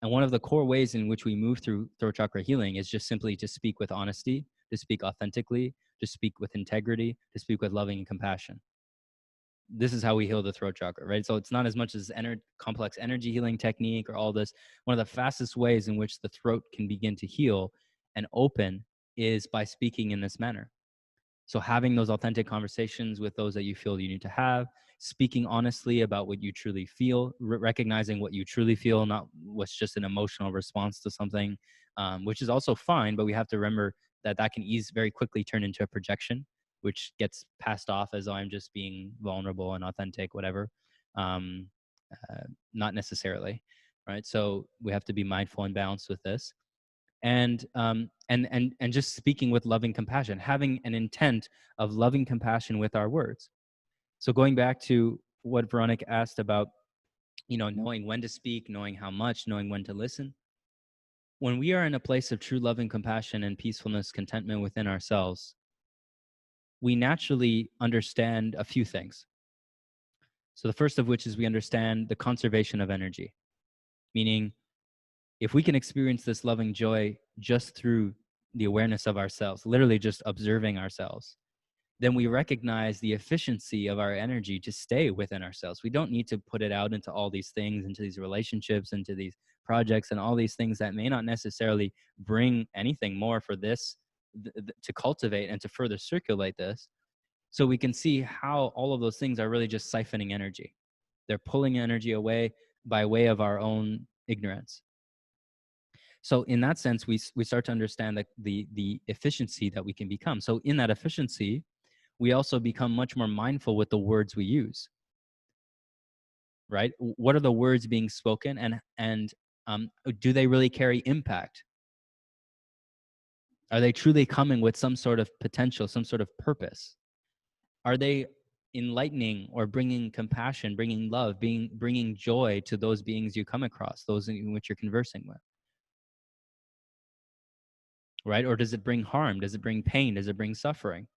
And one of the core ways in which we move through throat chakra healing is just simply to speak with honesty, to speak authentically, to speak with integrity, to speak with loving and compassion. This is how we heal the throat chakra, right? So it's not as much as complex energy healing technique or all this. One of the fastest ways in which the throat can begin to heal and open is by speaking in this manner. So having those authentic conversations with those that you feel you need to have, speaking honestly about what you truly feel, recognizing what you truly feel, not what's just an emotional response to something, which is also fine, but we have to remember that that can very quickly turn into a projection, which gets passed off as, oh, I'm just being vulnerable and authentic, whatever. Um, Not necessarily, right? So we have to be mindful and balanced with this. And just speaking with loving compassion, having an intent of loving compassion with our words. So going back to what Veronica asked about, knowing when to speak, knowing how much, knowing when to listen. When we are in a place of true loving compassion and peacefulness, contentment within ourselves, we naturally understand a few things. So the first of which is we understand the conservation of energy, meaning if we can experience this loving joy just through the awareness of ourselves, literally just observing ourselves, then we recognize the efficiency of our energy to stay within ourselves. We don't need to put it out into all these things, into these relationships, into these projects, and all these things that may not necessarily bring anything more for this to cultivate and to further circulate this. So we can see how all of those things are really just siphoning energy. They're pulling energy away by way of our own ignorance. So in that sense, we start to understand that the efficiency that we can become. So in that efficiency, we also become much more mindful with the words we use, right? What are the words being spoken, and do they really carry impact? Are they truly coming with some sort of potential, some sort of purpose? Are they enlightening or bringing compassion, bringing love, bringing joy to those beings you come across, those in which you're conversing with? Right? Or does it bring harm? Does it bring pain? Does it bring suffering?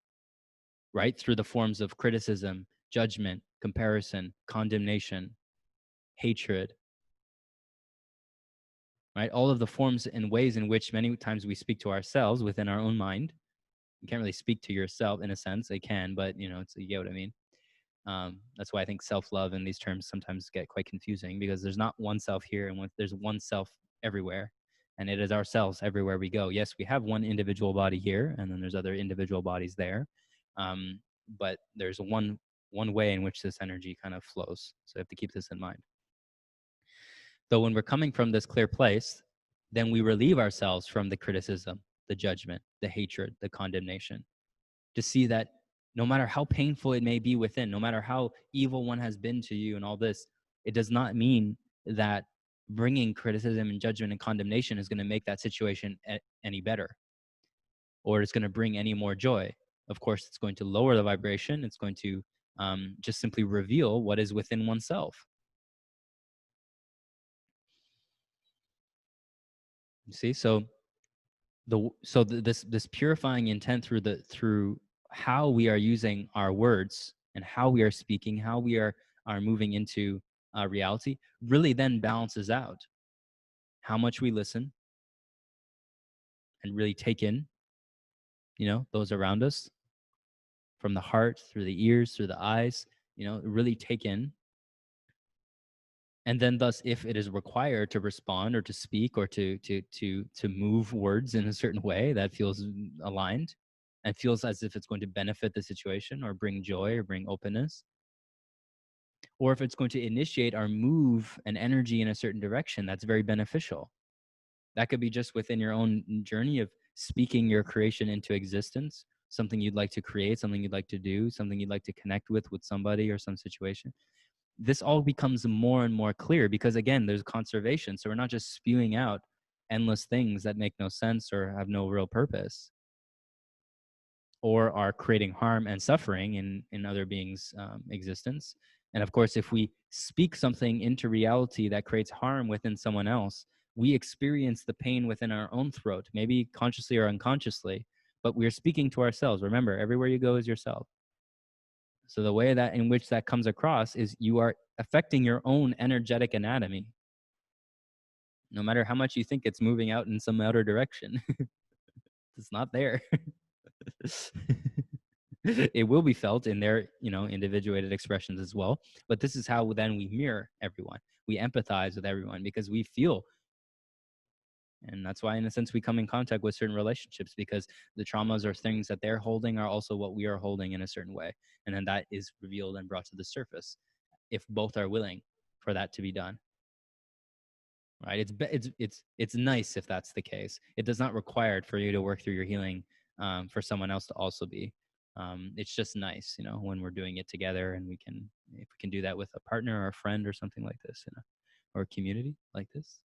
Right? Through the forms of criticism, judgment, comparison, condemnation, hatred. Right? All of the forms and ways in which many times we speak to ourselves within our own mind. You can't really speak to yourself in a sense. They can, but you get what I mean. That's why I think self-love and these terms sometimes get quite confusing, because there's not one self here and there's one self everywhere, and it is ourselves everywhere we go. Yes, we have one individual body here, and then there's other individual bodies there, but there's one way in which this energy kind of flows. So you have to keep this in mind. Though when we're coming from this clear place, then we relieve ourselves from the criticism, the judgment, the hatred, the condemnation, to see that no matter how painful it may be within, no matter how evil one has been to you and all this, it does not mean that bringing criticism and judgment and condemnation is going to make that situation any better, or it's going to bring any more joy. Of course, it's going to lower the vibration. It's going to just simply reveal what is within oneself. You see, so this purifying intent through how we are using our words and how we are speaking, how we are moving into reality, really then balances out how much we listen and really take in, those around us, from the heart, through the ears, through the eyes, really take in. And then thus, if it is required to respond or to speak or to move words in a certain way that feels aligned and feels as if it's going to benefit the situation or bring joy or bring openness, or if it's going to initiate or move an energy in a certain direction that's very beneficial. That could be just within your own journey of speaking your creation into existence, something you'd like to create, something you'd like to do, something you'd like to connect with somebody or some situation. This all becomes more and more clear because, again, there's conservation. So we're not just spewing out endless things that make no sense or have no real purpose, or are creating harm and suffering in other beings' existence. And of course, if we speak something into reality that creates harm within someone else, we experience the pain within our own throat, maybe consciously or unconsciously, but we're speaking to ourselves. Remember, everywhere you go is yourself. So the way that in which that comes across is you are affecting your own energetic anatomy. no matter how much you think it's moving out in some outer direction. It's not there. It will be felt in their, individuated expressions as well. But this is how then we mirror everyone. We empathize with everyone because we feel. And that's why, in a sense, we come in contact with certain relationships, because the traumas or things that they're holding are also what we are holding in a certain way. And then that is revealed and brought to the surface if both are willing for that to be done. Right? It's nice if that's the case. It does not require it for you to work through your healing for someone else to also be. It's just nice, when we're doing it together, and if we can do that with a partner or a friend or something like this, or a community like this.